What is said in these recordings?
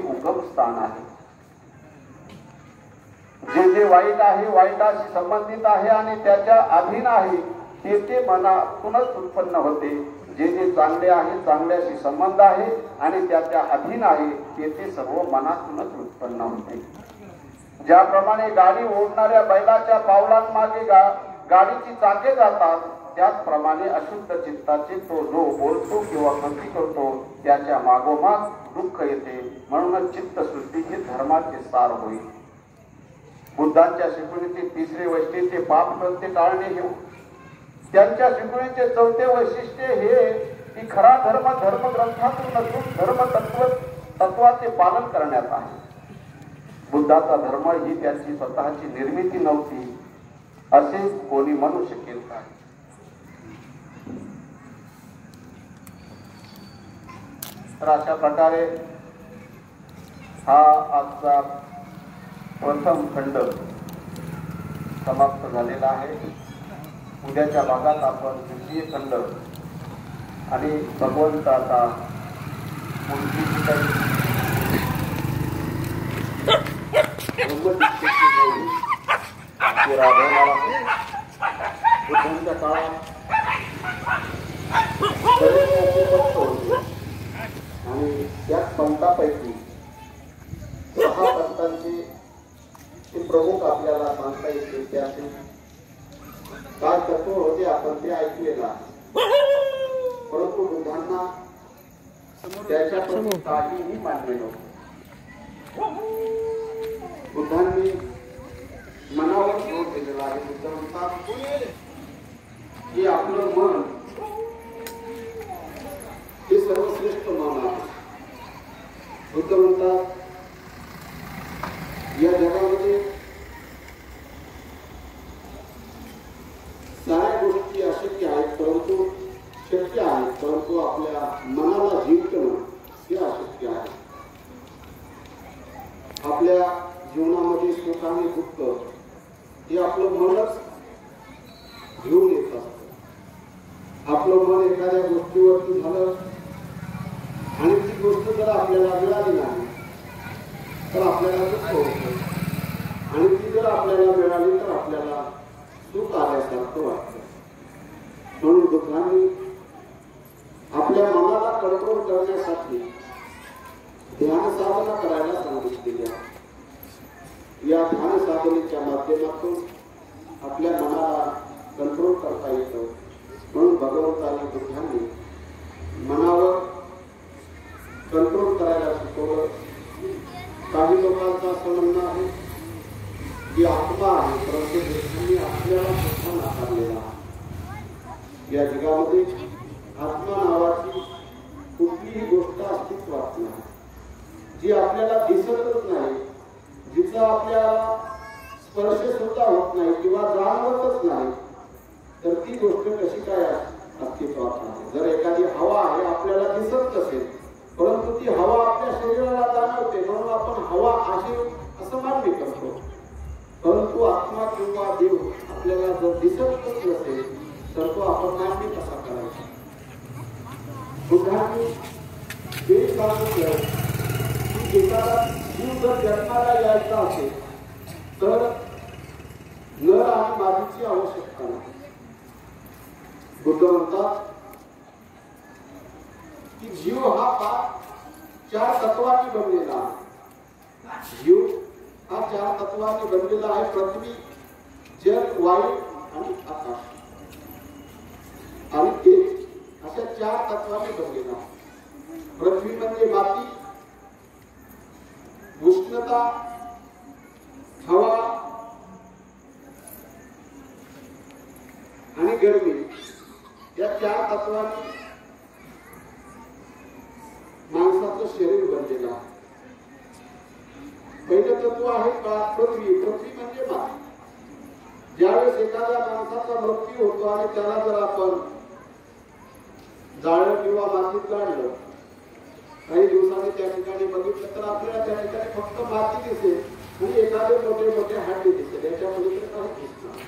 उगम स्थान आहे. जे जे वाईट आहे, वाईटाशी संबंधित आहे आणि त्याच्या अधीन आहे, ते मनातूनच उत्पन्न होते. जे जे चांगले आहे, चांगल्याशी संबंध आहे आणि त्याच्या अधीन आहे, ते सर्व मनातूनच उत्पन्न होते. ज्याप्रमाणे गाडी ओढणाऱ्या बैलाच्या पावलांमागे गाडीची चाके जातात, त्याचप्रमाणे अशुद्ध चित्ताचे तो जो बोलतो किंवा कृती करतो त्याच्या मागोमाग दुःख येते. म्हणूनच चित्तशुद्धीचे धर्माचे सार होईल. बुद्धांच्या शिकवणीचे तिसरे वैशिष्ट्य पाप कृत्य टाळणे हे. त्यांच्या शिकवणीचे चौथे वैशिष्ट्य हे की खरा धर्म धर्मग्रंथातून नसून तत्वाचे पालन करण्यात आहे. बुद्धाचा धर्म ही त्याची स्वतःची निर्मिती नव्हती असे कोणी म्हणू शकेल का? तर अशा प्रकारे हा आजचा प्रथम खंड समाप्त झालेला आहे. उद्याच्या भागात आपण द्वितीय खंड आणि भगवंताचा पुढची जी काही बुद्धांच्या काळात आणि त्या पंथापैकी 6 पंथांचे प्रमुख आपल्याला सांगता येतील. त्याचे काय तत्व होते आपण ते ऐकलेलं आहे. परंतु बुद्धांना त्याच्यापासून काहीही मान्य नव्हतं. बुद्धांनी मनावर जोर दिलेला आहे. बुद्ध म्हणतात की आपलं मन हे सर्वश्रेष्ठ मन आहे. बुद्ध म्हणतात या जगामध्ये साऱ्या गोष्टी अशक्य आहेत, परंतु शक्य आहेत. परंतु आपल्या मनाला जिंकणं हे अशक्य आहे. आपल्या जीवनामध्ये सुख आणि दुःख हे आपलं मनच घेऊन येत असतं. आपलं मन एखाद्या गोष्टीवरती झालं आणि ती गोष्ट जर आपल्याला मिळाली नाही तर आपल्याला दुःख होतं आणि ती जर आपल्याला मिळाली तर आपल्याला सुख आल्यासारखं वाटतं. म्हणून बुद्धांनी आपल्या मनाला कंट्रोल करण्यासाठी ध्यान साधना करायला सांगितलेली आहे. या ध्यान साधनेच्या माध्यमातून आपल्या मनाला कंट्रोल करता येतं. म्हणून भगवंतांनी बुद्धांनी मनावर कंट्रोल करायला शिकवलं. काही लोकांचं असं म्हणणं आहे की आत्मा आहे, परंतु बुद्धांनी आपल्याला सुद्धा नाकारलेला आहे. या जगामध्ये आत्मा नावाची कुठलीही गोष्ट अस्तित्वात नाही, जी आपल्याला दिसतच नाही, जिचा आपल्याला स्पर्श सुद्धा होत नाही किंवा जाणवतच नाही, तर ती गोष्ट कशी काय अस्तित्वात नाही. जर एखादी हवा आहे आपल्याला दिसत नसेल, परंतु ती हवा आपल्या शरीराला जाणवते, म्हणून आपण हवा आहे असं मान्य करतो. परंतु आत्मा किंवा देव आपल्याला जर दिसतच नसेल तर तो आपण मान्य कसा करायचा? बुद्धांनी हे सांगितलं की एखादा जीव जर जन्माला यायचा असेल तर नर आणि मादीची आवश्यकता नाही. बुद्ध म्हणतात की जीव हा 4 तत्वांनी बनलेला आहे. जीव हा 4 तत्वांनी बनलेला आहे. पृथ्वी, जल, वायू आणि आकाश आणि तेज अशा 4 तत्वांनी बनलेला आहे. पृथ्वी म्हणजे माती, उष्णता, हवा आणि गरमी या 4 तत्वांनी माणसाचं शरीर बनलेलं आहे. पहिलं तत्व आहे पृथ्वी. पृथ्वी म्हणजे माती. ज्यावेळेस एखाद्या माणसाचा मृत्यू होतो आणि त्याला जर आपण जाळं किंवा मातीत काढलं, काही दिवसांनी त्या ठिकाणी बघितलं तर आपल्याला त्या ठिकाणी फक्त माती दिसेल आणि एखादे मोठे मोठे हाडे दिसेल. याच्यामध्ये तर काही दिसणार.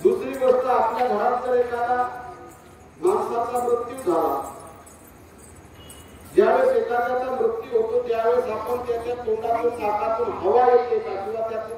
दुसरी गोष्ट, आपल्या घरात जर एखादा माणसाचा मृत्यू झाला ज्यावेळेस एखाद्याचा मृत्यू होतो त्यावेळेस आपण त्याच्या तोंडातून नाकातून हवा येते का किंवा त्याचं